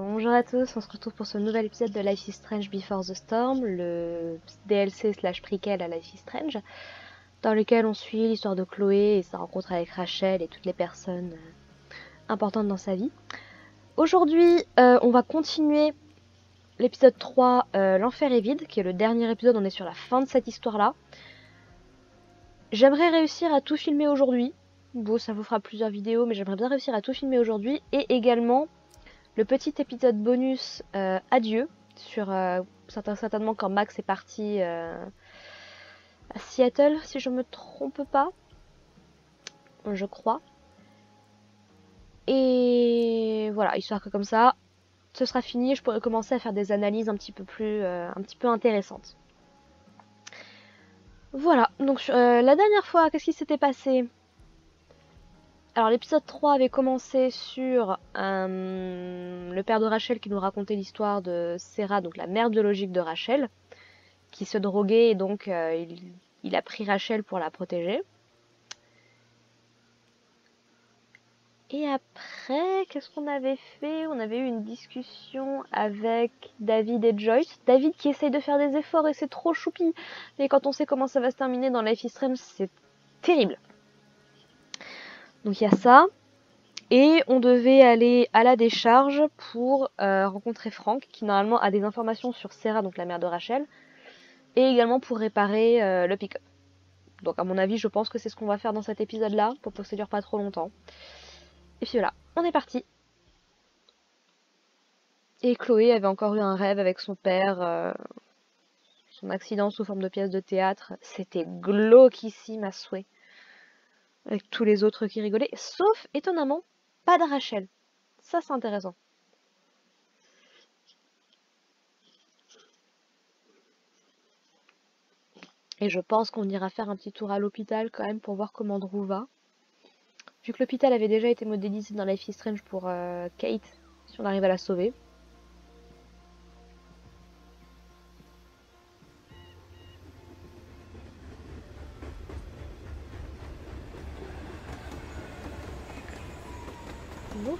Bonjour à tous, on se retrouve pour ce nouvel épisode de Life is Strange Before the Storm, le DLC slash prequel à Life is Strange, dans lequel on suit l'histoire de Chloé et sa rencontre avec Rachel et toutes les personnes importantes dans sa vie. Aujourd'hui, on va continuer l'épisode 3, L'Enfer est vide, qui est le dernier épisode, on est sur la fin de cette histoire-là. J'aimerais réussir à tout filmer aujourd'hui. Bon, ça vous fera plusieurs vidéos, mais j'aimerais bien réussir à tout filmer aujourd'hui, et également le petit épisode bonus adieu sur certainement quand Max est parti à Seattle, si je me trompe pas, je crois. Et voilà, histoire que comme ça, ce sera fini et je pourrai commencer à faire des analyses un petit peu intéressantes. Voilà, donc la dernière fois, qu'est-ce qui s'était passé ? Alors l'épisode 3 avait commencé sur le père de Rachel qui nous racontait l'histoire de Sarah, donc la mère biologique de Rachel, qui se droguait et donc il a pris Rachel pour la protéger. Et après, qu'est-ce qu'on avait fait ? On avait eu une discussion avec David et Joyce. David qui essaye de faire des efforts et c'est trop choupi. Mais quand on sait comment ça va se terminer dans Life is Strange, c'est terrible. Donc il y a ça. Et on devait aller à la décharge pour rencontrer Frank, qui normalement a des informations sur Sarah, donc la mère de Rachel, et également pour réparer le pick-up. Donc à mon avis, je pense que c'est ce qu'on va faire dans cet épisode-là, pour que ça dure pas trop longtemps. Et puis voilà, on est parti. Et Chloé avait encore eu un rêve avec son père, son accident sous forme de pièce de théâtre. C'était glauquissime à souhait. Avec tous les autres qui rigolaient, sauf, étonnamment, pas de Rachel. Ça, c'est intéressant. Et je pense qu'on ira faire un petit tour à l'hôpital quand même pour voir comment Drew va. Vu que l'hôpital avait déjà été modélisé dans Life is Strange pour Kate, si on arrive à la sauver. Ouf.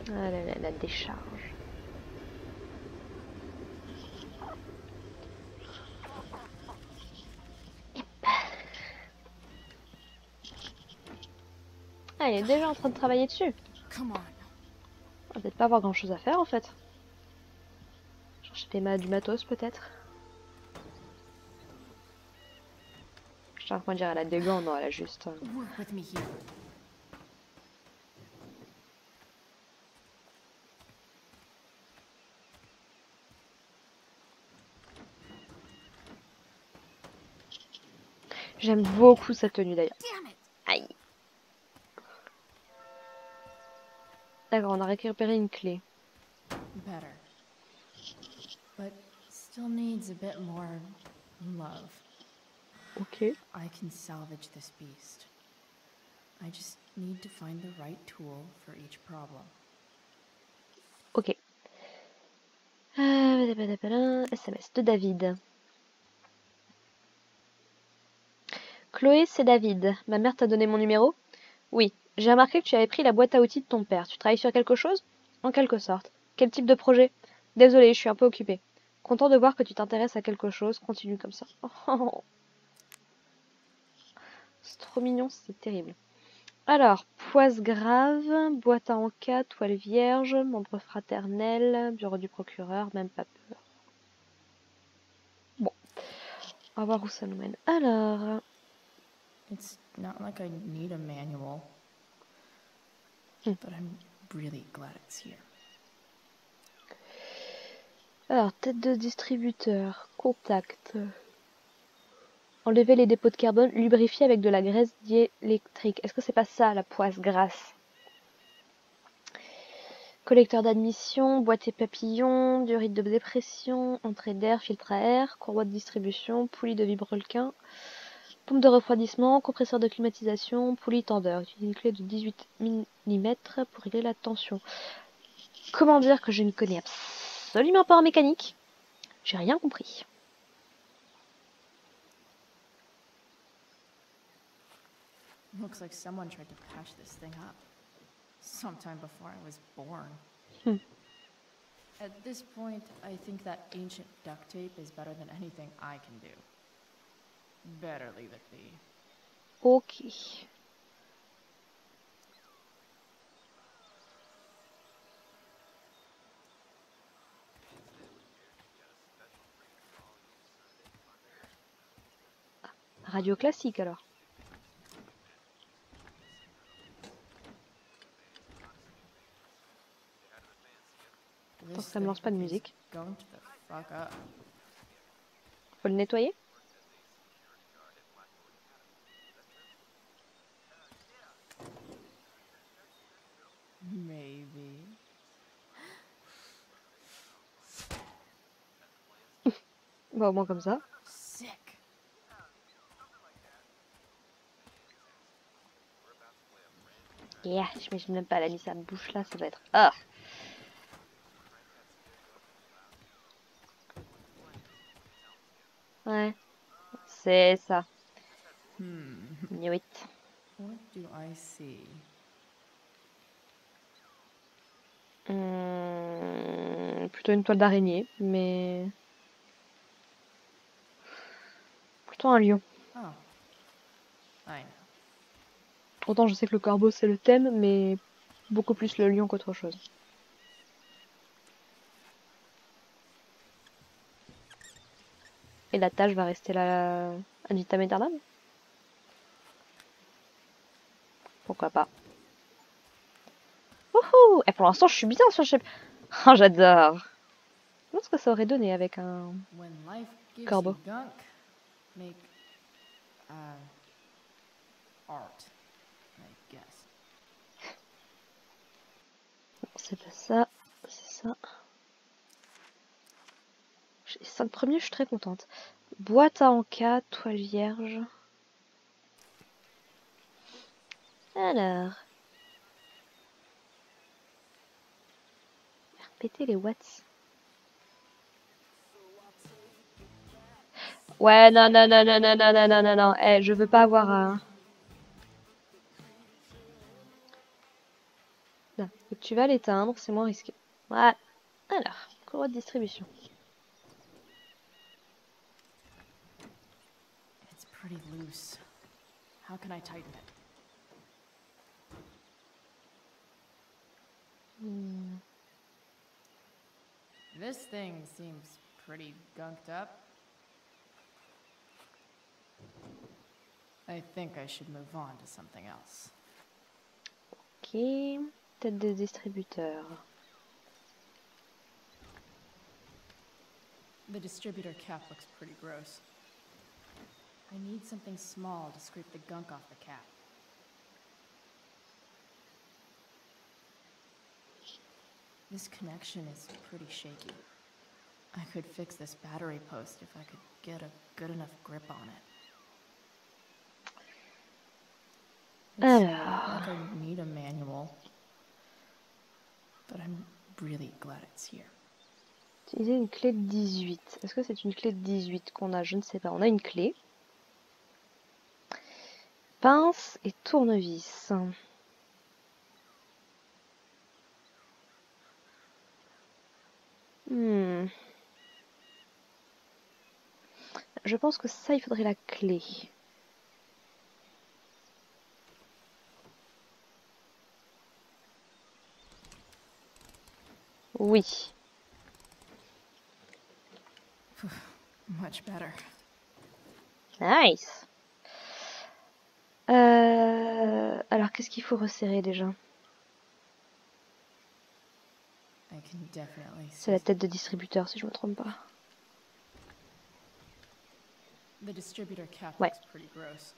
Ah là là, la décharge. Ah, il est déjà en train de travailler dessus. On va peut-être pas avoir grand chose à faire en fait. Chercher du matos peut-être. Je suis en train de dire elle a des gants, non elle a juste... J'aime beaucoup sa tenue d'ailleurs. Aïe. D'accord, on a récupéré une clé. Better. But still needs a bit more love. Ok. I can salvage this beast. I just need to find the right tool for each problem. Ok. SMS de David. Chloé, c'est David. Ma mère t'a donné mon numéro ? Oui. J'ai remarqué que tu avais pris la boîte à outils de ton père. Tu travailles sur quelque chose ? En quelque sorte. Quel type de projet ? Désolée, je suis un peu occupée. Content de voir que tu t'intéresses à quelque chose. Continue comme ça. Oh, c'est trop mignon, c'est terrible. Alors, poisse grave, boîte à encas, toile vierge, membre fraternel, bureau du procureur, même pas peur. Bon, on va voir où ça nous mène. Alors... It's not like I need a manual. But I'm really glad it's here. Alors, tête de distributeur, contact. Enlever les dépôts de carbone, lubrifier avec de la graisse diélectrique. Est-ce que c'est pas ça, la poisse grasse ? Collecteur d'admission, boîtier papillon, durite de dépression, entrée d'air, filtre à air, courroie de distribution, poulie de vibrequin, pompe de refroidissement, compresseur de climatisation, poulie tendeur. Utilise une clé de 18 mm pour régler la tension. Comment dire que je ne connais absolument pas en mécanique ? J'ai rien compris. Looks like someone tried to patch this thing up. Sometime before I was born. At this point, I think that ancient duct tape is better than anything I can do. Better leave it be. Ok. Radio classique alors. Tant que ça me lance pas de musique. Gunked the fuck up. Faut le nettoyer? Maybe. Bah au moins comme ça. Sick. Yeah, j'imagine même pas, elle a mis sa bouche là, ça va être... Ah! Ouais, c'est ça. Knew it. What do I see? Plutôt une toile d'araignée, mais... Plutôt un lion. Oh. I know. Autant je sais que le corbeau c'est le thème, mais beaucoup plus le lion qu'autre chose. Et la tâche va rester là ad vitam aeternam? Pourquoi pas. Wouhou! Et pour l'instant je suis bien sur le chef. Oh j'adore! Je pense que ça aurait donné avec un When life gives corbeau. you gunk, make art, I guess. C'est pas ça, c'est ça. Les 5 premiers, je suis très contente. Boîte à encas, toile vierge. Alors. Péter les watts. Ouais, non, non, non, non, non, non, non, non, non, non. Eh, je veux pas avoir un... Non, tu vas l'éteindre, c'est moins risqué. Voilà. Alors, courroie de distribution. It's pretty loose. How can I tighten it? This thing seems pretty gunked up. I think I should move on to something else. Ok. Tête de distributeur. The distributor cap looks pretty gross. I need something small to scrape the gunk off the cap. This connection is pretty shaky. I could fix this battery post if I could get a good enough grip on it. It's not like I need a manual, but I'm really glad it's here. Utiliser une clé de 18. Est-ce que c'est une clé de 18 qu'on a? Je ne sais pas. On a une clé. Pince et tournevis. Je pense que ça, il faudrait la clé. Oui. Much better. Nice. Alors, qu'est-ce qu'il faut resserrer déjà? I can definitely C'est la see. tête de distributeur, si je me trompe pas. The distributor cap Ouais. looks pretty gross.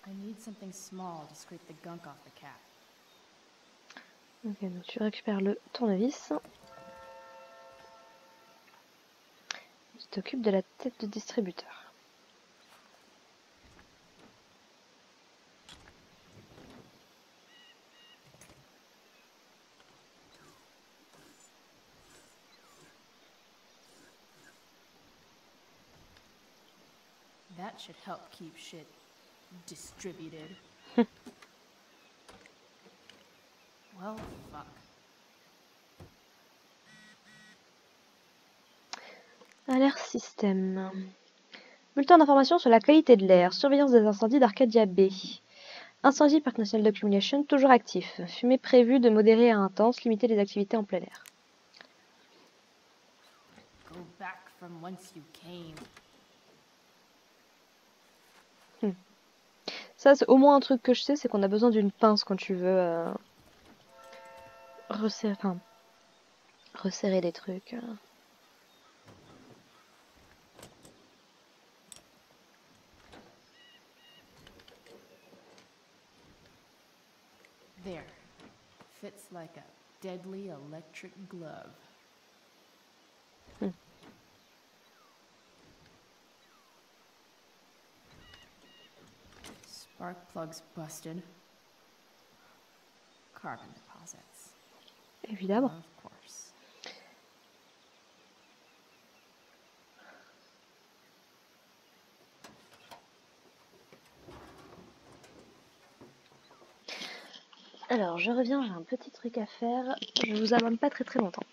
I need something small to scrape the gunk off the cap. Ok, donc tu récupères le tournevis. Tu t'occupes de la tête de distributeur. That should help keep shit distributed. Well, fuck. Alert système. Bulletin d'information sur la qualité de l'air. Surveillance des incendies d'Arcadia Bay. Incendie Parc National d'Accumulation, toujours actif. Fumée prévue de modérée à intense. Limiter les activités en plein air. Go back from whence you came. Ça, c'est au moins un truc que je sais, c'est qu'on a besoin d'une pince quand tu veux resserrer des trucs. There. Fits like a deadly electric glove. Spark plugs busted. Carbon deposits. Évidemment. Of course. Alors, je reviens, j'ai un petit truc à faire. Je vous abonne pas très longtemps.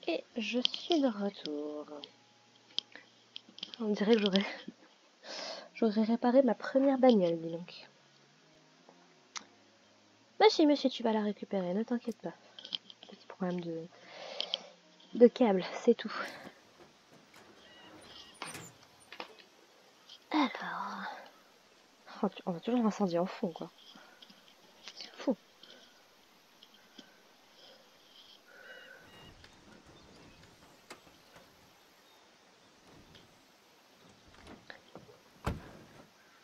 Et je suis de retour. On dirait que j'aurais réparé ma première bagnole, dis donc. Monsieur, tu vas la récupérer, ne t'inquiète pas. Petit problème de câble, c'est tout. Alors... Oh, on a toujours l'incendie en fond, quoi. C'est fou.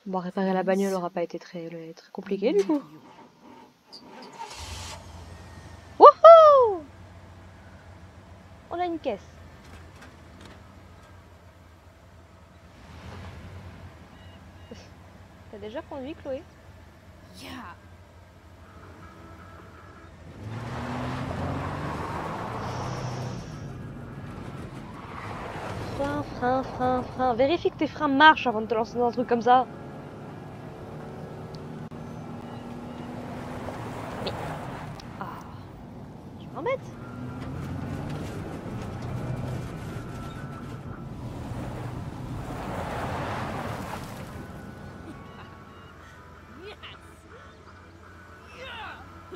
Bon, réparer la bagnole aura pas été très compliqué, du coup. Wouhou! On a une caisse. T'as déjà conduit, Chloé? Yeah. Frein. Vérifie que tes freins marchent avant de te lancer dans un truc comme ça. Mais... Ah... Tu m'embêtes.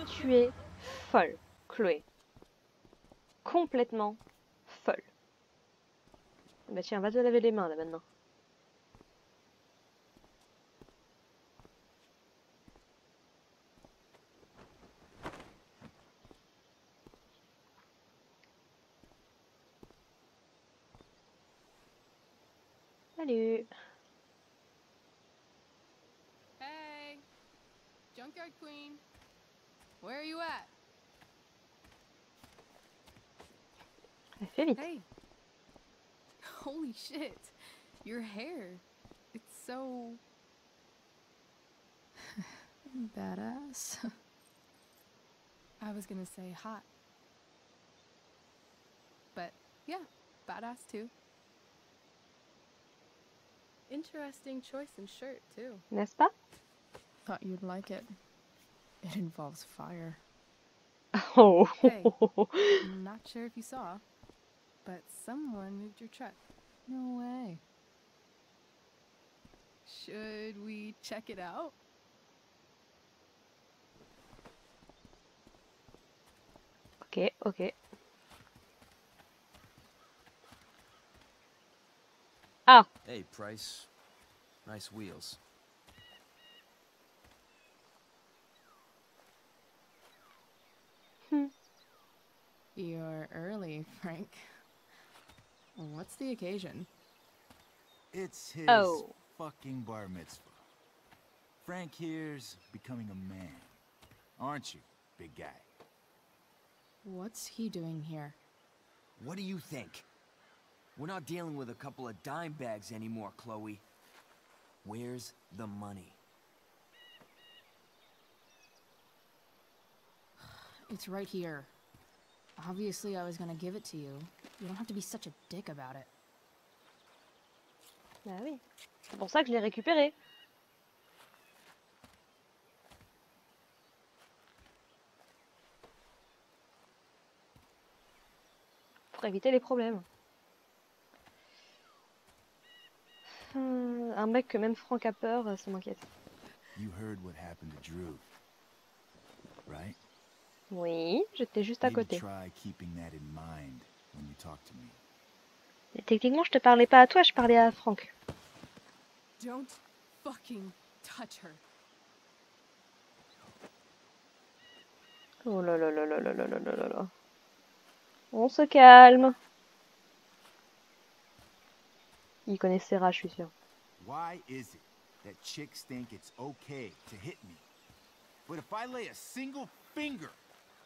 Tu es folle, Chloé. Complètement folle. Bah tiens, va te laver les mains là maintenant. Salut. Hey, Junkyard Queen, where are you at? Elle fait vite. Hey, holy shit, your hair, it's so badass. I was gonna say hot, but yeah, badass too. Interesting choice in shirt too. N'est-ce pas? Thought you'd like it. It involves fire. Oh. Hey. Not sure if you saw, but someone moved your truck. No way. Should we check it out? Ok, ok. Ah, Hey, Price. Nice wheels. You're early, Frank. What's the occasion? It's his Oh. fucking bar mitzvah. Frank here's becoming a man. Aren't you, big guy? What's he doing here? What do you think? We're not dealing with a couple of dime bags anymore, Chloe. Where's the money? It's right here. Obviously, I was gonna give it to you. You don't have to be such a dick about it. bah oui. C'est pour ça que je l'ai récupéré. Pour éviter les problèmes. Un mec que même Franck a peur, ça m'inquiète. You heard what happened to Drew, right? Oui, j'étais juste à Maybe côté. try keeping that in mind when you talk to me. Et techniquement, je te parlais pas à toi, je parlais à Franck. Don't fucking touch her. Oh là là là là là là là là là là. On se calme. Il connaît Serra, je suis sûre. Why is it that chicks think it's okay to hit me? But if I lay a single finger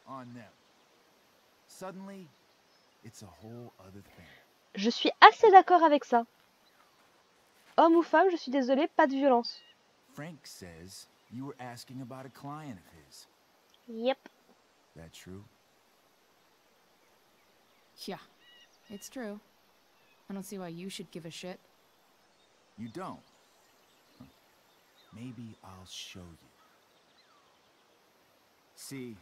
on them, suddenly it's a whole other thing. Je suis assez d'accord avec ça. Homme ou femme, je suis désolée, pas de violence. Frank says you were asking about a client of his. Yep. That true? Yeah, it's true. I don't see why you should give a shit. You don't? Huh. Maybe I'll show you. See,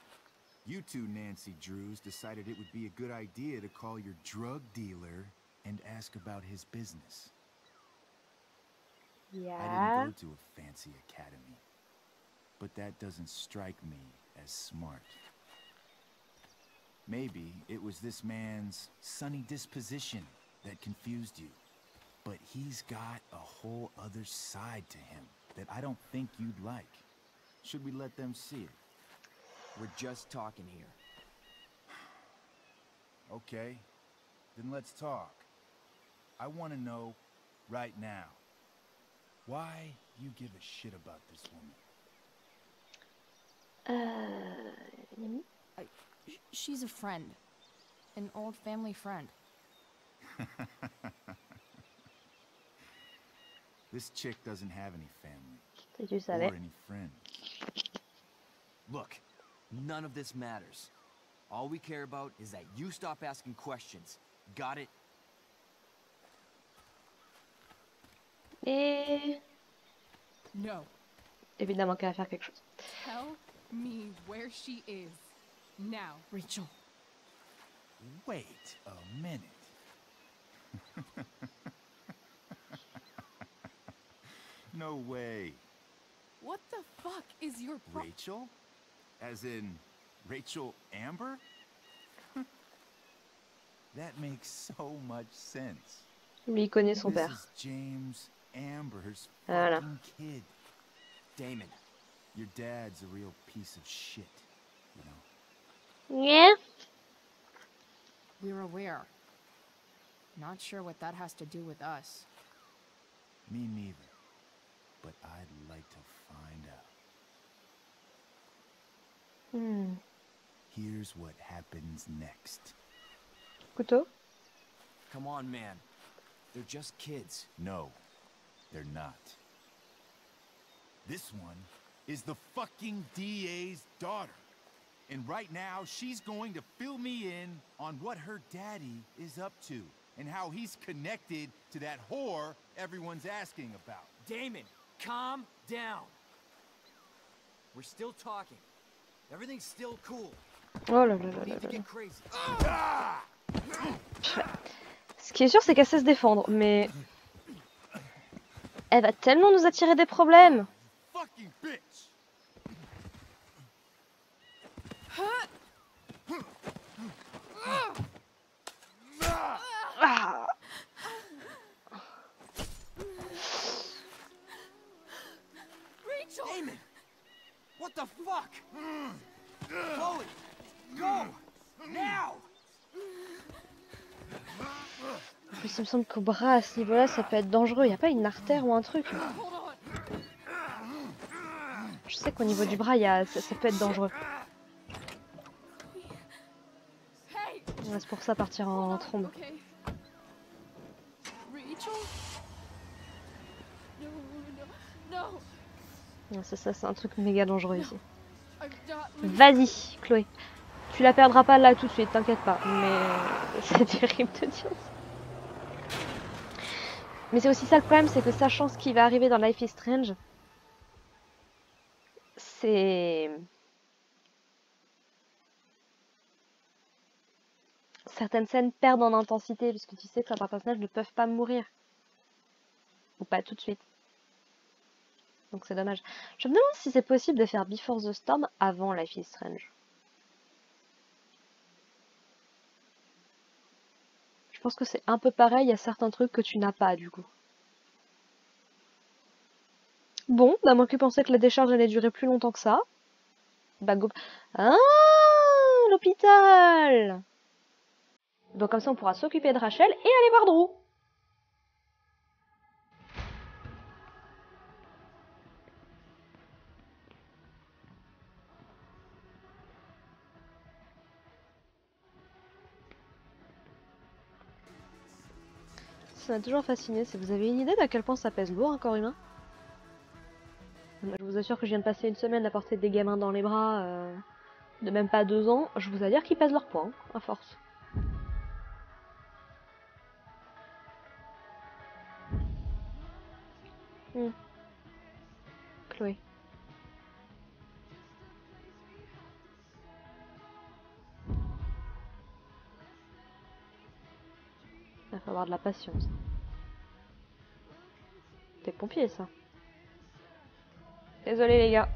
you two Nancy Drews decided it would be a good idea to call your drug dealer and ask about his business. I Yeah. didn't go to a fancy academy, but that doesn't strike me as smart. Maybe it was this man's sunny disposition that confused you. But he's got a whole other side to him that I don't think you'd like. Should we let them see it? We're just talking here. Okay, then let's talk. I want to know right now why you give a shit about this woman. She's a friend. An old family friend. This chick doesn't have any family Si tu or savais. any friends. Look, none of this matters. All we care about is that you stop asking questions. Got it? Et No. évidemment qu'elle va faire quelque chose. Tell me where she is. Now. Rachel. Wait a minute. No way. What the fuck is your Rachel? As in Rachel Amber? That makes so much sense. Lui, il connaît son This père. is James Amber's Voilà. fucking kid. Damon, Your dad's a real piece of shit, you know? Yeah. We're aware. Not sure what that has to do with us. Me neither. But I'd like to find out. Hmm. Here's what happens next. Couteau. come on, man. They're just kids. No, they're not. This one is the fucking DA's daughter. And right now, she's going to fill me in on what her daddy is up to and how he's connected to that whore everyone's asking about. Damon, calm down. We're still talking. Everything's still cool. Oh là là là No là need to là. get crazy. Ah! Ce qui est sûr, c'est qu'elle sait se défendre, mais elle va tellement nous attirer des problèmes. Fucking bitch! Ah. Rachel! Damon! What the fuck? Chloe! Go! Now! En plus, il me semble qu'au bras, à ce niveau-là, ça peut être dangereux. Il n'y a pas une artère ou un truc? Hold on. Je sais qu'au niveau du bras, ça peut être dangereux. Hey! Ouais, c'est pour ça partir en trombe. Okay. Rachel? No, no, no. Ouais, c'est un truc méga dangereux ici. I'm not leaving. Vas-y, Chloé. Tu la perdras pas là tout de suite, t'inquiète pas. Mais c'est terrible de dire ça. Mais c'est aussi ça le problème, c'est que sachant ce qui va arriver dans Life is Strange, c'est... Certaines scènes perdent en intensité, parce que tu sais que certains personnages ne peuvent pas mourir. Ou pas tout de suite. Donc c'est dommage. Je me demande si c'est possible de faire Before the Storm avant Life is Strange. Je pense que c'est un peu pareil, il y a certains trucs que tu n'as pas du coup. Bon, bah moi qui pensais que la décharge allait durer plus longtemps que ça. Bah go... Ah, l'hôpital! Donc comme ça on pourra s'occuper de Rachel et aller voir Drew. Ça m'a toujours fasciné, si vous avez une idée d'à quel point ça pèse lourd un corps humain? Moi, je vous assure que je viens de passer une semaine à porter des gamins dans les bras de même pas 2 ans, je vous assure qu'ils pèsent leur poids, hein, à force. Chloé. Il faut avoir de la patience. T'es pompier, ça. Désolé, les gars.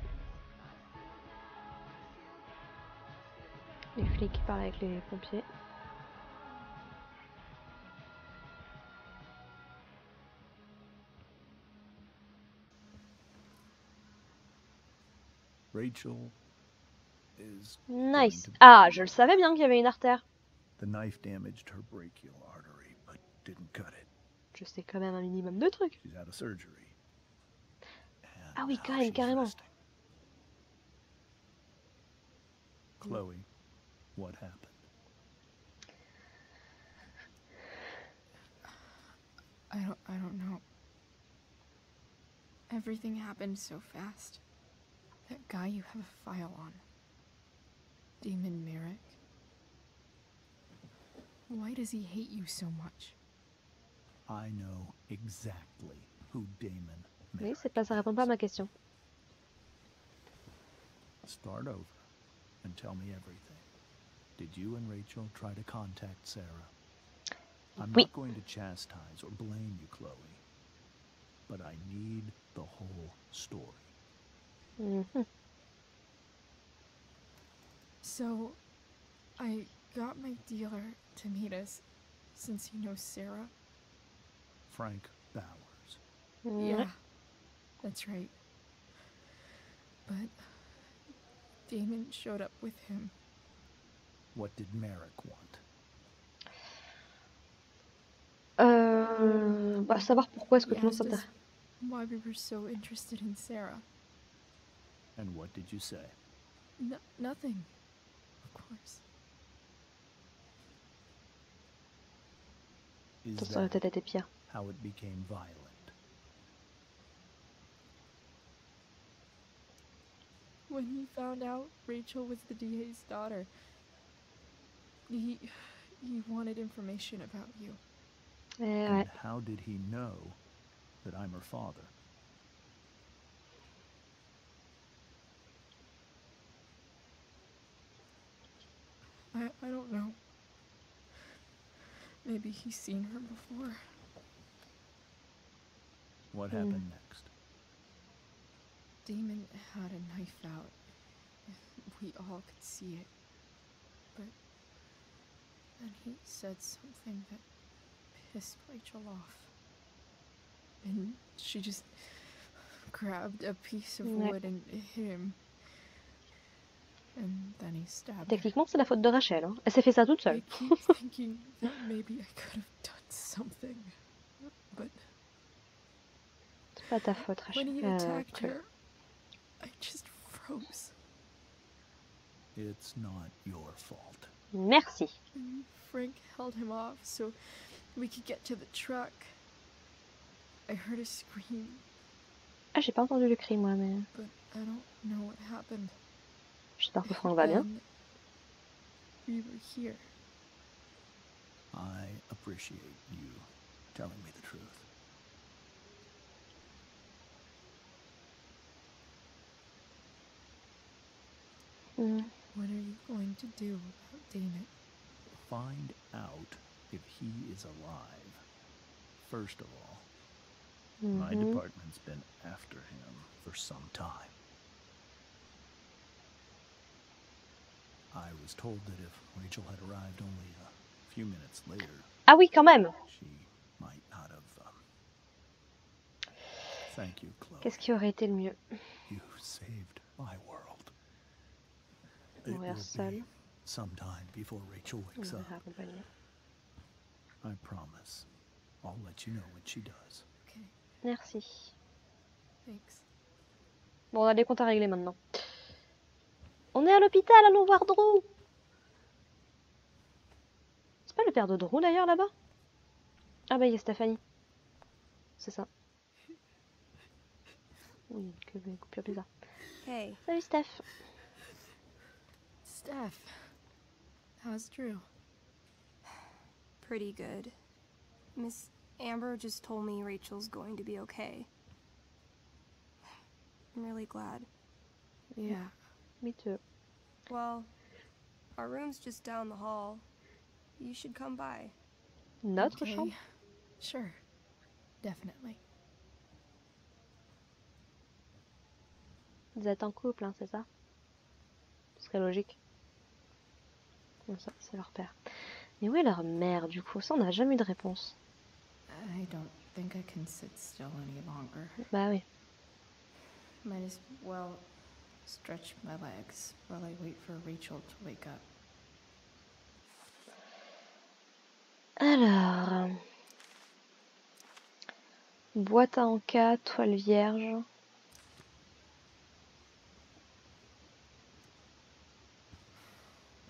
Les flics parlent avec les pompiers. Rachel is Nice. Ah, je le savais bien qu'il y avait une artère. The knife damaged her brachial artery, but didn't cut it. Je sais quand même un minimum de trucs. She's out of surgery. And Ah oui, now quand même, she's carrément. resting. Chloe, what happened? I don't know. Everything happened so fast. That guy you have a file on. Damon Merrick. Why does he hate you so much? I know exactly who Damon Oui, Merrick c'est pas, ça répond pas à ma question. Start over and tell me everything. Did you and Rachel try to contact Sarah? I'm Oui. not going to chastise or blame you, Chloe, but I need the whole story. Mhm. So, I got my dealer to meet us, since he knows Sarah. Frank Bowers. Yeah, that's right. But Damon showed up with him. What did Merrick want? Bah, savoir pourquoi est-ce que He tout le monde asked us s'intéresse. why we were so interested in Sarah. And what did you say? Nothing, of course. Is Ça aurait that peut-être été pire. how it became violent? When he found out Rachel was the DA's daughter, he wanted information about you. Eh And ouais. how did he know that I'm her father? I don't know. Maybe he's seen her before. What happened next? Damon had a knife out. We all could see it. But then he said something that pissed Rachel off. And she just grabbed a piece of wood and hit him. And then he stabbed her. Techniquement, c'est la faute de Rachel. Hein. Elle s'est fait ça toute seule. I keep thinking that maybe I could have done something. But C'est pas ta faute, Rachel. when he attacked her, I just froze. It's not your fault. Merci. And Frank held him off so we could get to the truck. I heard a scream, Ah, j'ai pas entendu le cri, moi, mais but I don't know what happened. j'espère que Franck va bien. Then we were here. I appreciate you telling me the truth. What are you going to do about Damon? Find out if he is alive. First of all, my department's been after him for some time. I was told that if Rachel had arrived only a few minutes later, Ah oui, quand même. she might not have. Thank you, Chloe. Qu'est-ce qui aurait été le mieux? You saved my world. It Mourir will seul. be sometime before Rachel wakes up. Mourir accompagné. I promise. I'll let you know when she does. Okay, Merci. thanks. Bon, on a des comptes à régler maintenant. On est à l'hôpital, allons voir Drew. C'est pas le père de Drew d'ailleurs là-bas? Ah bah il y a Stéphanie. C'est ça. Oui, que coupure bizarre. Hey, Salut Steph. Steph, how's Drew? pretty good. Miss Amber just told me Rachel's going to be okay. I'm really glad. Yeah. Me too. Well, our room's just down the hall. You should come by. Notre Okay. chambre? Sure. Definitely. Vous êtes en couple, hein, c'est ça? Ce serait logique. Comme ça, c'est leur père. Mais où est leur mère du coup? Ça, on n'a jamais eu de réponse. I don't think I can sit still any longer. Bah oui. Might as well stretch my legs while I wait for Rachel to wake up. Alors. Boîte à encas, toile vierge.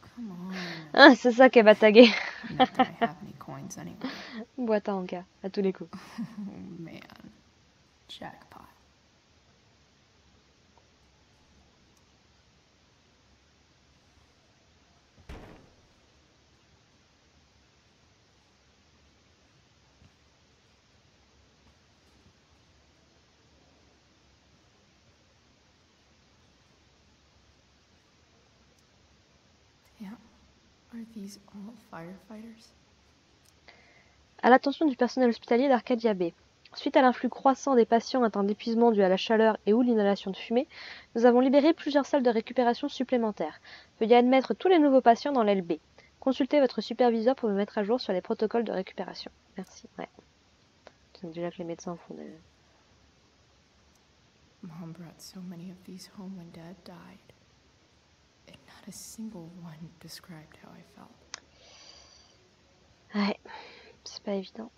Come on. Ah, c'est ça qu'elle va taguer. Not that I have any coins anyway. Boîte à encas, à tous les coups. Oh man. Jackpot. Yeah. Are these all firefighters? À l'attention du personnel hospitalier d'Arcadia Bay. Suite à l'influx croissant des patients atteints d'épuisement dû à la chaleur et ou l'inhalation de fumée, nous avons libéré plusieurs salles de récupération supplémentaires. Veuillez admettre tous les nouveaux patients dans l'aile B. Consultez votre superviseur pour me mettre à jour sur les protocoles de récupération. Merci. Ouais. C'est déjà que les médecins font des... Mom brought so many of these home when Dad died. And not a single one described how I felt. Ouais, c'est pas évident.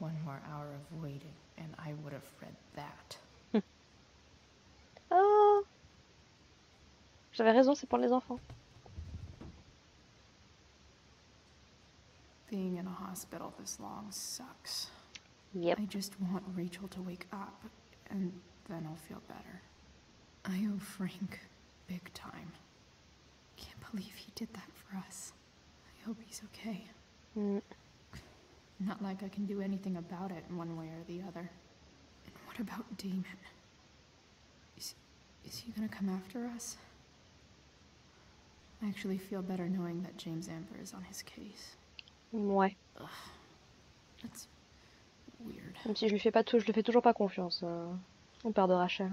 One more hour of waiting, and I would have read that. Oh, j'avais raison, c'est pour les enfants. Being in a hospital this long sucks. Yep. I just want Rachel to wake up, and then I'll feel better. I owe Frank big time. Can't believe he did that for us. I hope he's okay. Mm. Not like I can do anything about it one way or the other. And what about Damon? Is he gonna come after us? I actually feel better knowing that James Amber is on his case. Ouais. That's weird. Même si je lui fais toujours pas confiance, au père de Rachel.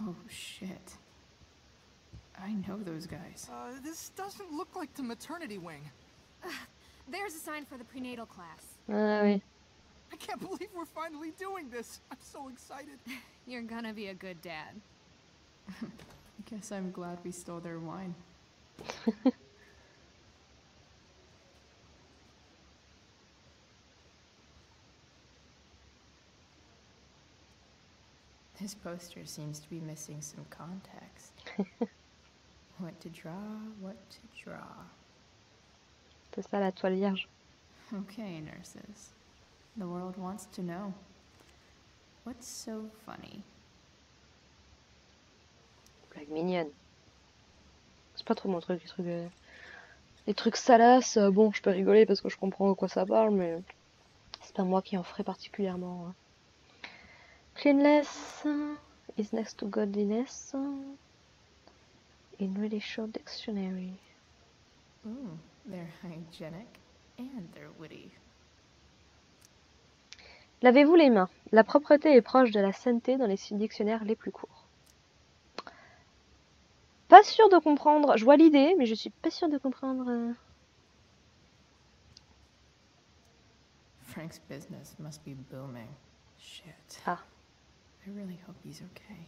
Oh shit. I know those guys. This doesn't look like the maternity wing. There's a sign for the prenatal class. Ah oui. I can't believe we're finally doing this. I'm so excited. You're gonna be a good dad. I guess I'm glad we stole their wine. This poster seems to be missing some context. What to draw, what to draw. C'est ça la toile vierge. Okay, nurses. The world wants to know. What's so funny? Blague mignonne. C'est pas trop mon truc, les trucs salaces. Bon, je peux rigoler parce que je comprends de quoi ça parle, mais c'est pas moi qui en ferai particulièrement. Hein. Cleanliness is next to godliness in really short dictionary. Ooh, they're hygienic and they're witty. Lavez-vous les mains. La propreté est proche de la sainteté dans les dictionnaires les plus courts. Pas sûr de comprendre. Je vois l'idée, mais je suis pas sûre de comprendre. Frank's business must be booming. Shit. Ah. I really hope he's okay.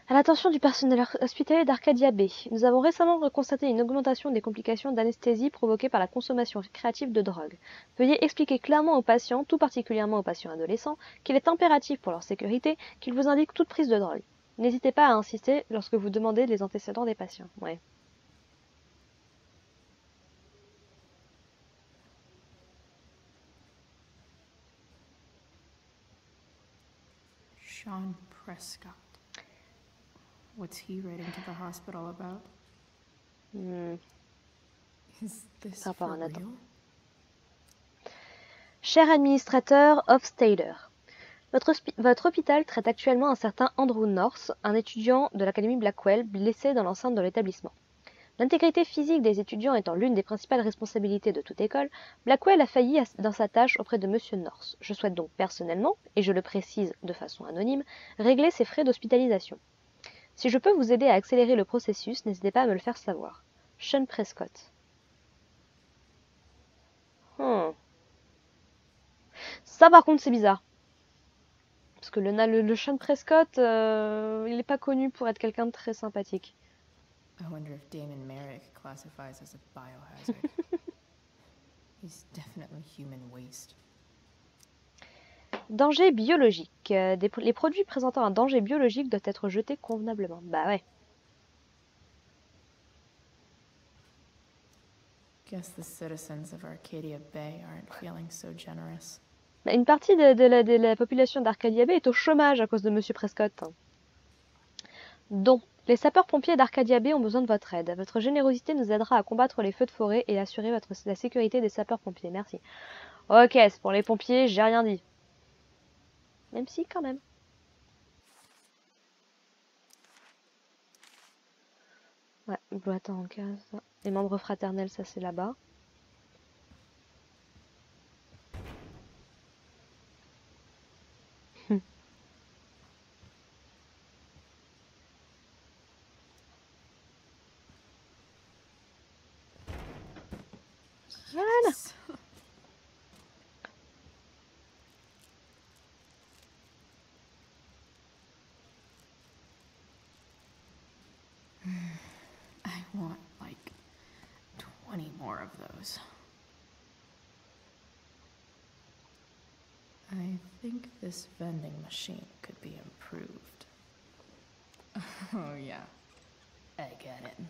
À l'attention du personnel hospitalier d'Arcadia Bay, nous avons récemment constaté une augmentation des complications d'anesthésie provoquées par la consommation récréative de drogue. Veuillez expliquer clairement aux patients, tout particulièrement aux patients adolescents, qu'il est impératif pour leur sécurité qu'ils vous indiquent toute prise de drogue. N'hésitez pas à insister lorsque vous demandez les antécédents des patients. Ouais. Sean Prescott. What's he writing to the hospital about? Is this for real? Cher administrateur Hofstadter, votre hôpital traite actuellement un certain Andrew North, un étudiant de l'académie Blackwell blessé dans l'enceinte de l'établissement. L'intégrité physique des étudiants étant l'une des principales responsabilités de toute école, Blackwell a failli dans sa tâche auprès de Monsieur North. Je souhaite donc personnellement, et je le précise de façon anonyme, régler ses frais d'hospitalisation. Si je peux vous aider à accélérer le processus, n'hésitez pas à me le faire savoir. Sean Prescott. Ça par contre c'est bizarre. Parce que le Sean Prescott, il n'est pas connu pour être quelqu'un de très sympathique. I wonder if Damon Merrick classifies as a biohazard. He's definitely human waste. Danger biologique. Les produits présentant un danger biologique doivent être jetés convenablement. Bah ouais. Guess the citizens of Arcadia Bay aren't feeling so generous. Une partie de la population d'Arcadia Bay est au chômage à cause de Monsieur Prescott. Donc, les sapeurs-pompiers d'Arcadia Bay ont besoin de votre aide. Votre générosité nous aidera à combattre les feux de forêt et assurer la sécurité des sapeurs-pompiers. Merci. Ok, c'est pour les pompiers, j'ai rien dit. Même si, quand même. Ouais, boîte en case. Les membres fraternels, ça c'est là-bas. Voilà. I want like 20 more of those. I think this vending machine could be improved. Oh yeah, I get it.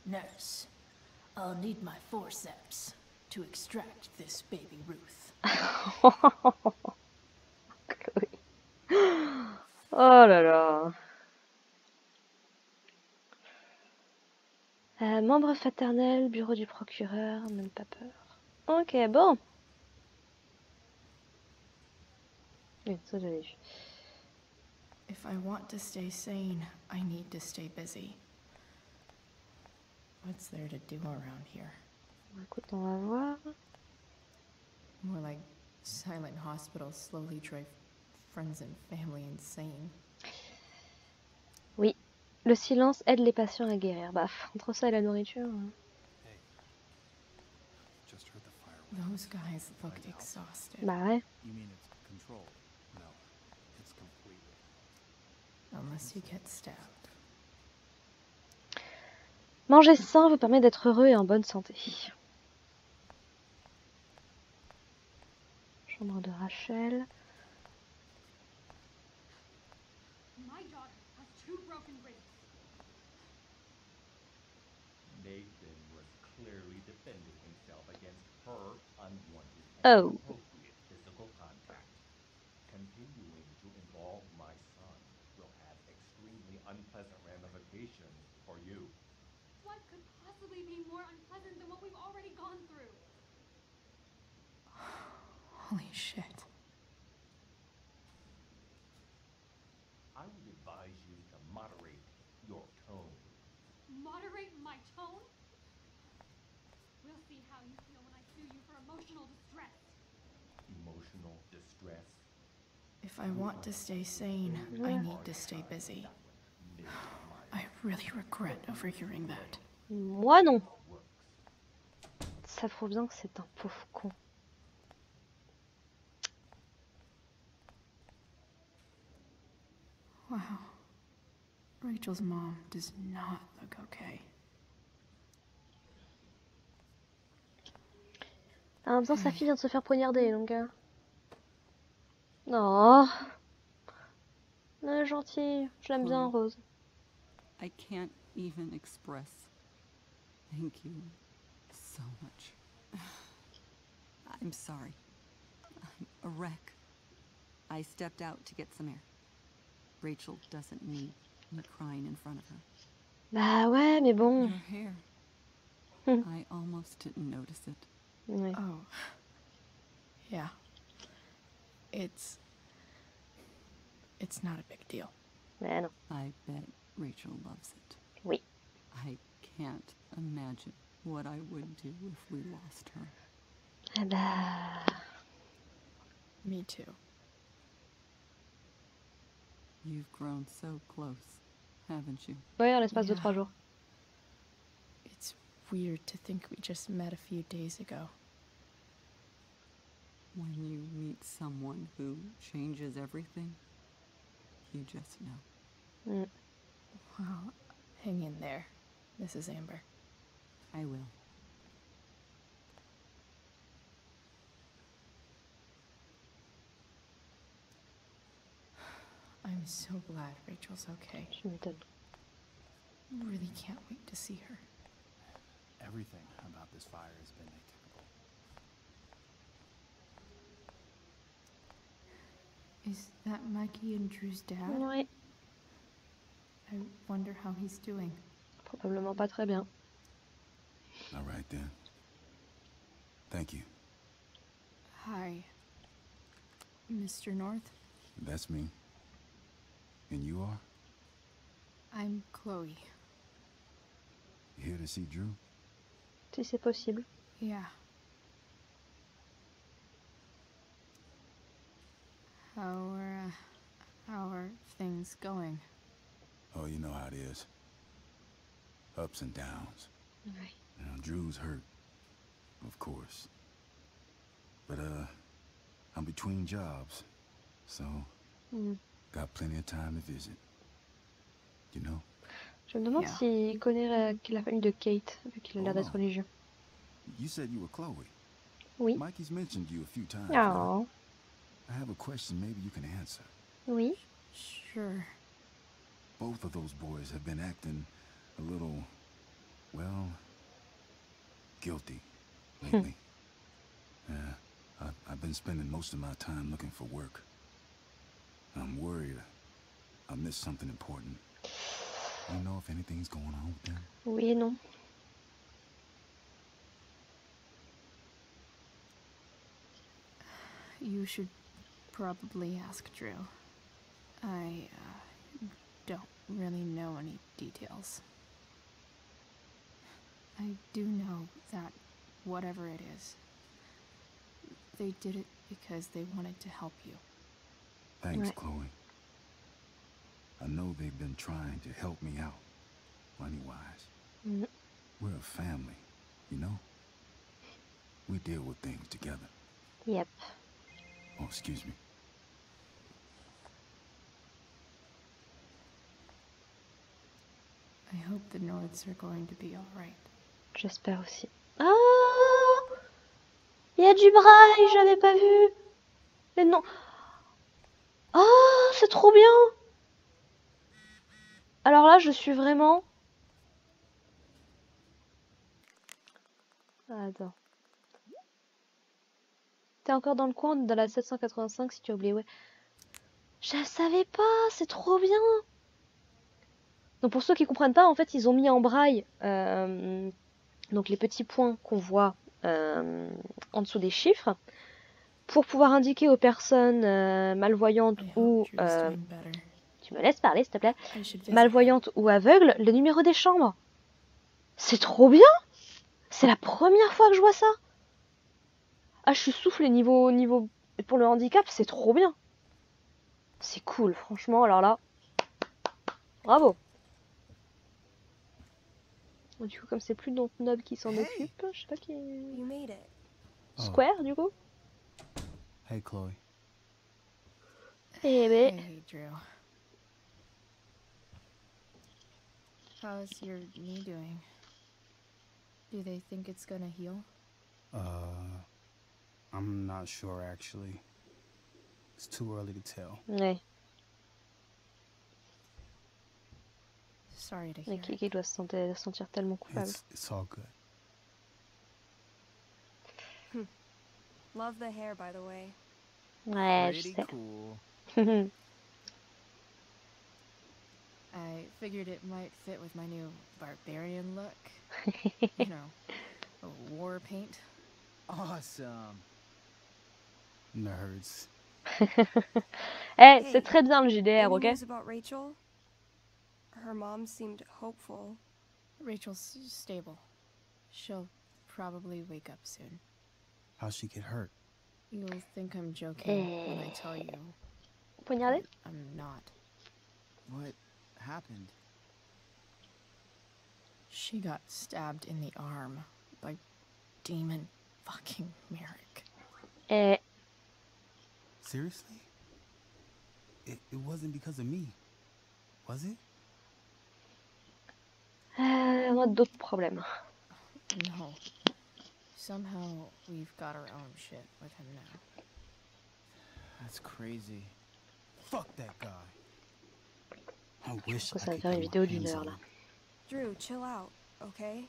Nurse, I'll need my forceps to extract this baby Ruth. là là. Membre fraternel, bureau du procureur, même pas peur. Ok, bon. Oui, ça j'avais vu. If I want to stay sane, I need to stay busy. What's there to do around here? Écoute, on va voir. More like silent hospitals slowly drive friends and family insane. Oui, le silence aide les patients à guérir. Bah, entre ça et la nourriture. Those guys look exhausted. Bah ouais. You mean it's controlled? No, it's completely. Unless you get stabbed. Manger sain vous permet d'être heureux et en bonne santé. Chambre de Rachel. My daughter has 2 broken ribs. Nathan was clearly defending himself against her unwanted and Oh. inappropriate physical contact. Continuing to involve my son will have extremely unpleasant ramifications for you. What could possibly be more unpleasant than what we've already gone through? Holy shit. I would advise you to moderate your tone. Moderate my tone? We'll see how you feel when I sue you for emotional distress. Emotional distress. If I want to stay sane, I need to stay busy. I really regret overhearing that. Moi non. Ça prouve bien que c'est un pauvre con. Wow. Rachel's mom does not look okay. En même temps, sa fille vient de se faire poignarder, donc... Non. Elle est gentille. Je l'aime bien, Rose. I can't even express thank you so much. I'm sorry. I'm a wreck. I stepped out to get some air. Rachel doesn't need me crying in front of her. Bah ouais, mais bon. Your hair. I almost didn't notice it. Ouais. Oh. Yeah. It's not a big deal. Mais non. I bet Rachel loves it. Oui. I can't imagine what I would do if we lost her. Eh bah... Me too. You've grown so close, haven't you? Ouais, en l'espace de Yeah. 3 jours. It's weird to think we just met a few days ago. When you meet someone who changes everything, you just know. Mm. Well, hang in there, Mrs. Amber. I will. I'm so glad Rachel's okay. Je m'étonne. Really can't wait to see her. Everything about this fire has been atypical. Is that Mikey and Drew's dad? Ouais. I wonder how he's doing. Probablement pas très bien. All right then. Thank you. Hi, Mr. North. That's me. And you are? I'm Chloe. You here to see Drew? Si c'est possible. Yeah. How are things going? Oh, you know how it is. Ups and downs. Ouais. You know, Drew's hurt, of course. But, I'm between jobs, so Mm. got plenty of time to visit. You know? Je me demande Yeah. s'il connaît la famille de Kate, vu qu'il a l'air d'être Oh. religieux. You said you were Chloe. Oui. Mikey's mentioned you a few times. now. Oh. I have a question maybe you can answer. Oui. Sure. Both of those boys have been acting a little, well, guilty lately. Yeah, I've been spending most of my time looking for work. I'm worried I missed something important. You know if anything's going on with them? Oui et non. You should probably ask Drew. I don't really know any details. I do know that whatever it is, they did it because they wanted to help you. Thanks, Right. Chloe. I know they've been trying to help me out, money-wise. Mm. We're a family, you know? We deal with things together. Yep. Oh, excuse me. I hope the Norths are going to be alright. J'espère aussi. Ah, il y a du braille, j'avais pas vu. Mais non. Ah, c'est trop bien. Alors là, je suis vraiment... Ah, attends. T'es encore dans le coin, dans la 785 si tu as oublié, ouais. Je savais pas, c'est trop bien. Donc pour ceux qui comprennent pas, en fait, ils ont mis en braille donc les petits points qu'on voit en dessous des chiffres pour pouvoir indiquer aux personnes malvoyantes I ou hope Drew's doing better. tu me laisses parler s'il te plaît, I should visit. malvoyantes ou aveugles, le numéro des chambres. C'est trop bien. C'est la première fois que je vois ça. Ah, je suis soufflée niveau pour le handicap, c'est trop bien. C'est cool, franchement. Alors là, bravo. Bon, du coup, comme c'est plus Dontnod qui s'en occupe, je sais pas qui. You made it. Square, du coup. Hey, Chloe. Eh ben. Hey, Drew. How's your knee doing? Do they think it's gonna heal? I'm not sure actually. It's too early to tell. Ouais. Sorry to Mais hear. Kiki doit se sentir tellement coupable. It's all good. Love the hair, by the way. Ouais, je Pretty sais. cool. I figured it might fit with my new barbarian look. You know, war paint. Awesome. Nerds. Eh, c'est très bien le JDR, Any ok? news about Rachel? Her mom seemed hopeful. Rachel's stable. She'll probably wake up soon. How'd she get hurt? You'll think I'm joking when I tell you. Poignardé? I'm not. What happened? She got stabbed in the arm by demon fucking Merrick. Eh, Seriously? It wasn't because of me, was it? on a d'autres problèmes. No. Somehow we've got our own shit with him now. That's crazy. Fuck that guy. I wish Ça I va could faire une get vidéo my d'une hands heure on là. him. Drew, chill out, okay?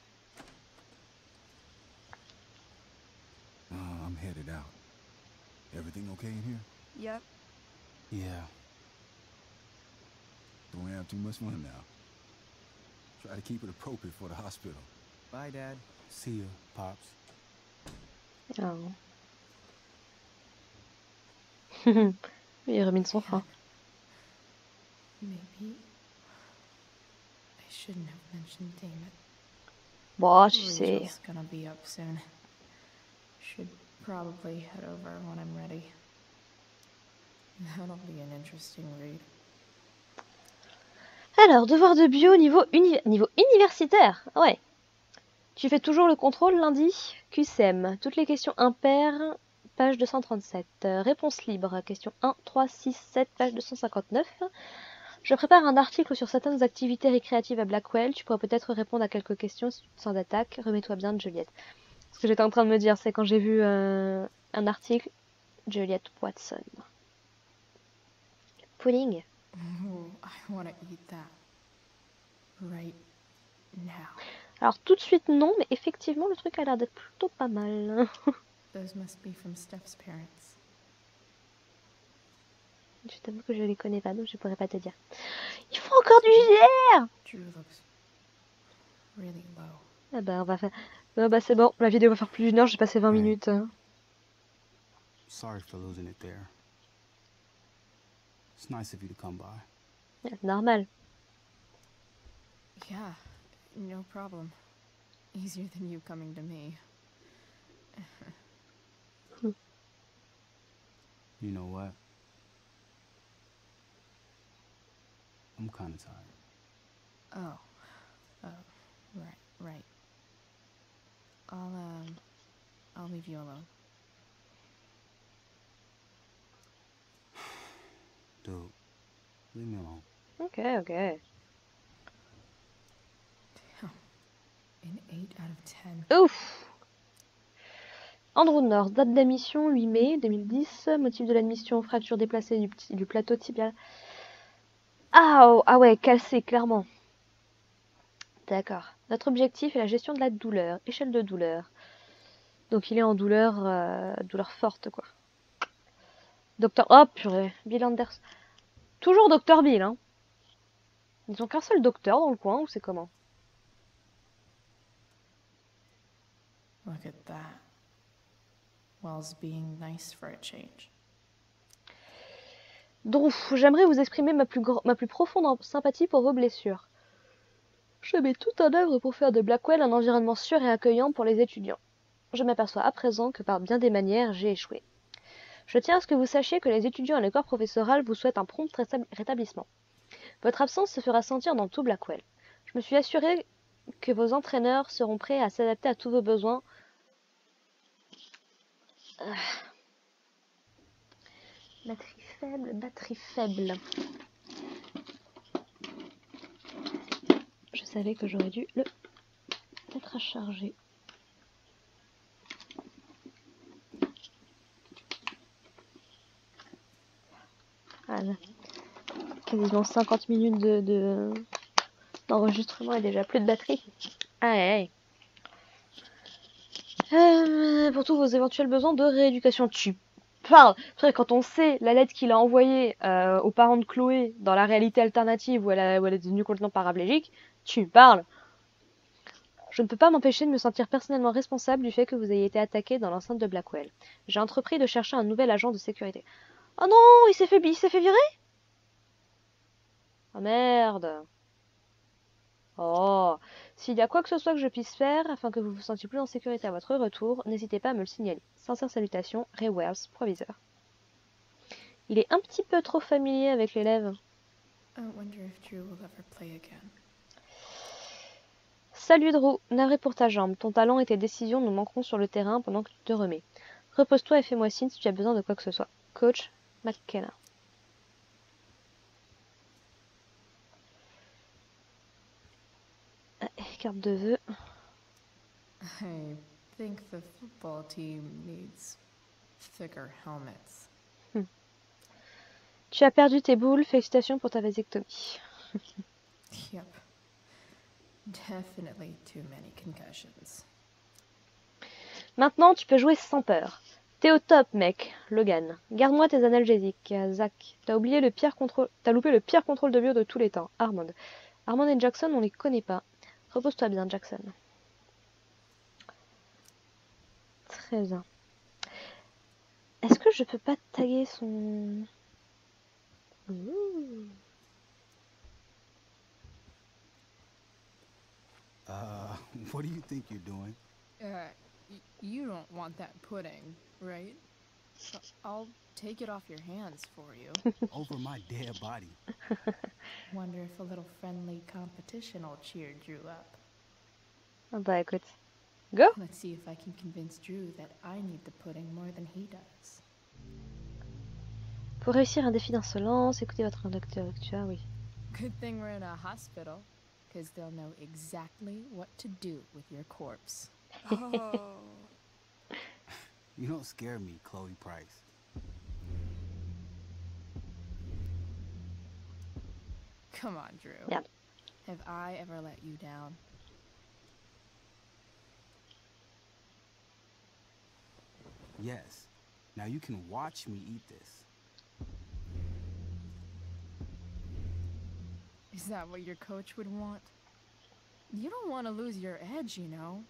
I'm headed out. Everything okay in here? Yep. Yeah. Don't have too much fun now. Try to keep it appropriate for the hospital. Bye, Dad. See you, Pops. Oh. Il remine son frein. Maybe I shouldn't have mentioned Damon. Bon, tu sais. Rachel's gonna be up soon. Should probably head over when I'm ready. That'll be an interesting read. Alors, devoir de bio niveau universitaire. Ouais. Tu fais toujours le contrôle lundi. QCM. Toutes les questions impaires. Page 237. Réponse libre. Question 1, 3, 6, 7. Page 259. Je prépare un article sur certaines activités récréatives à Blackwell. Tu pourrais peut-être répondre à quelques questions si tu te sens d'attaque. Remets-toi bien de Juliette. Ce que j'étais en train de me dire, c'est quand j'ai vu un article, Juliette Watson. Pudding. Oh, I wanna eat that. Right now. Alors tout de suite non, mais effectivement le truc a l'air d'être plutôt pas mal. Those must be from Steph's parents. Je t'avoue que je les connais pas, donc je pourrais pas te dire. Il faut encore du GR. Drew looks really low. Ah bah on va faire... bah c'est bon, la vidéo va faire plus d'une heure, j'ai passé 20 minutes. Sorry for losing it there. It's nice of you to come by. Yeah, normal. Yeah, no problem. Easier than you coming to me. You know what? I'm kind of tired. Oh, right. I'll leave you alone. Dude, leave me alone. Ok. Damn. An 8 out of 10. Ouf. Andrew North, date d'émission 8 mai 2010, motif de l'admission, fracture déplacée du plateau tibial. Ah ouais, cassé, clairement. D'accord. Notre objectif est la gestion de la douleur, échelle de douleur. Donc il est en douleur, douleur forte, quoi. Docteur... Oh, purée, Bill Anders. Toujours Docteur Bill, hein. Ils ont qu'un seul docteur dans le coin, ou c'est comment? Look at that. Wells being nice for a change. Donc, j'aimerais vous exprimer ma plus profonde sympathie pour vos blessures. Je mets tout en œuvre pour faire de Blackwell un environnement sûr et accueillant pour les étudiants. Je m'aperçois à présent que par bien des manières, j'ai échoué. Je tiens à ce que vous sachiez que les étudiants et le corps professoral vous souhaitent un prompt rétablissement. Votre absence se fera sentir dans tout Blackwell. Je me suis assurée que vos entraîneurs seront prêts à s'adapter à tous vos besoins. Batterie faible. Je savais que j'aurais dû le mettre à charger. Voilà. Quasiment 50 minutes d'enregistrement et déjà plus de batterie. Aïe. Pour tous vos éventuels besoins de rééducation. Tu parles. Quand on sait la lettre qu'il a envoyée aux parents de Chloé dans la réalité alternative où elle est devenue complètement paraplégique, tu parles. Je ne peux pas m'empêcher de me sentir personnellement responsable du fait que vous ayez été attaqué dans l'enceinte de Blackwell. J'ai entrepris de chercher un nouvel agent de sécurité. Oh non, il s'est fait virer? Oh merde. Oh, s'il y a quoi que ce soit que je puisse faire afin que vous vous sentiez plus en sécurité à votre retour, n'hésitez pas à me le signaler. Sincères salutations, Ray Wells, proviseur. Il est un petit peu trop familier avec l'élève. Salut Drew, navré pour ta jambe. Ton talent et tes décisions nous manqueront sur le terrain pendant que tu te remets. Repose-toi et fais-moi signe si tu as besoin de quoi que ce soit. Coach McKenna. Carte de vœux. I think the football team needs thicker helmets. Tu as perdu tes boules, félicitations pour ta vasectomie. Yep. Definitely too many concussions. Maintenant, tu peux jouer sans peur. T'es au top, mec. Logan. Garde-moi tes analgésiques. Zach. T'as loupé le pire contrôle de bio de tous les temps. Armand. Armand et Jackson, on les connaît pas. Repose-toi bien, Jackson. Très bien. Est-ce que je peux pas taguer son... Ouh. What do you think you're doing? You don't want that pudding, right? I'll take it off your hands for you. Over my dead body. Wonder if a little friendly competition will cheer Drew up. Ah bah écoute. Go! Let's see if I can convince Drew that I need the pudding more than he does. Pour réussir un défi d'insolence, écoutez votre docteur. Oui. Good thing we're in a hospital, because they'll know exactly what to do with your corpse. Oh. You don't scare me, Chloe Price. Come on, Drew. Yeah. Have I ever let you down? Yes. Now you can watch me eat this. Is that what your coach would want? You don't want to lose your edge, you know.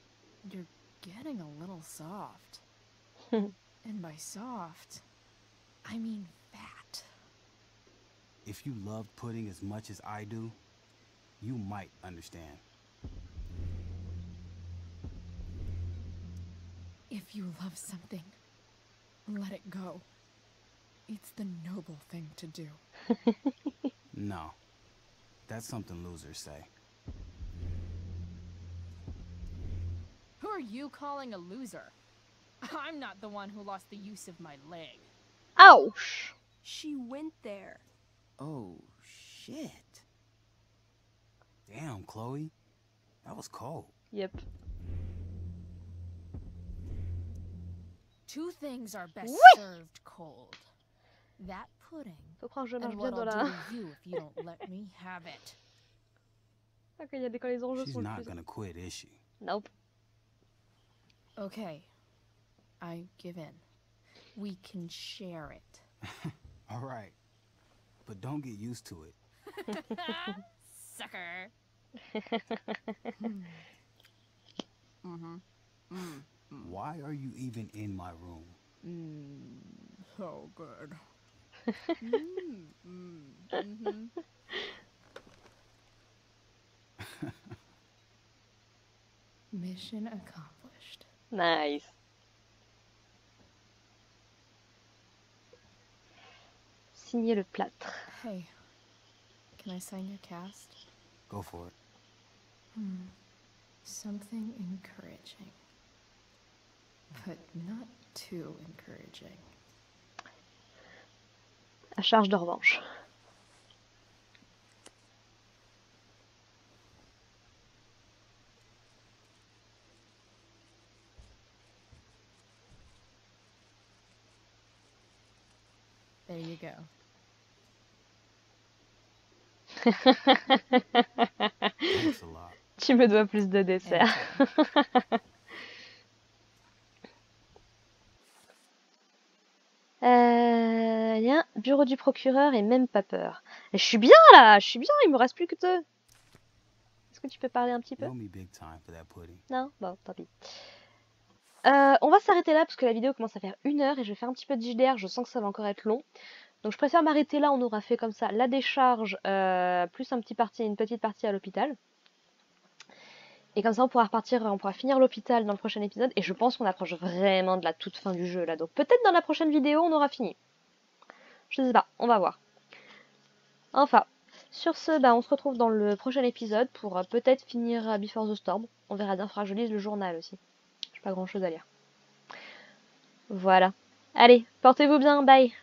You're getting a little soft. And by soft, I mean fat. If you loved pudding as much as I do, you might understand. If you love something, let it go. It's the noble thing to do. No. That's something losers say. Who are you calling a loser? I'm not the one who lost the use of my leg. Ouch! She went there. Oh, shit. Damn, Chloe. That was cold. Yep. Two things are best served cold. That pudding Faut croire que je marche and bien what dans I'll la... do to you if you don't let me have it. Ok, il y a des quand les enjeux She's sont le not plus... gonna quit, is she? Nope. Okay. I give in. We can share it. All right. But don't get used to it. Sucker. Why are you even in my room? So good. Mission accomplished. Nice. Signer le plâtre. Hey, can I sign your cast? Go for it. Something encouraging. But not too encouraging. À charge de revanche. There you go. Thanks a lot. Tu me dois plus de dessert. Rien, bureau du procureur et même pas peur. Et je suis bien là, je suis bien, il me reste plus que deux. Est-ce que tu peux parler un petit peu? You owe me big time for that pudding. Non? Bon, tant pis. On va s'arrêter là parce que la vidéo commence à faire 1 heure et je vais faire un petit peu de JDR, je sens que ça va encore être long. Donc je préfère m'arrêter là, on aura fait comme ça la décharge, plus une petite partie à l'hôpital. Et comme ça on pourra repartir, on pourra finir l'hôpital dans le prochain épisode. Et je pense qu'on approche vraiment de la toute fin du jeu là. Donc peut-être dans la prochaine vidéo on aura fini. Je sais pas, on va voir. Enfin, sur ce, on se retrouve dans le prochain épisode pour peut-être finir Before the Storm. On verra bien, il faudra que je lise le journal aussi. J'ai pas grand chose à lire. Voilà. Allez, portez-vous bien, bye!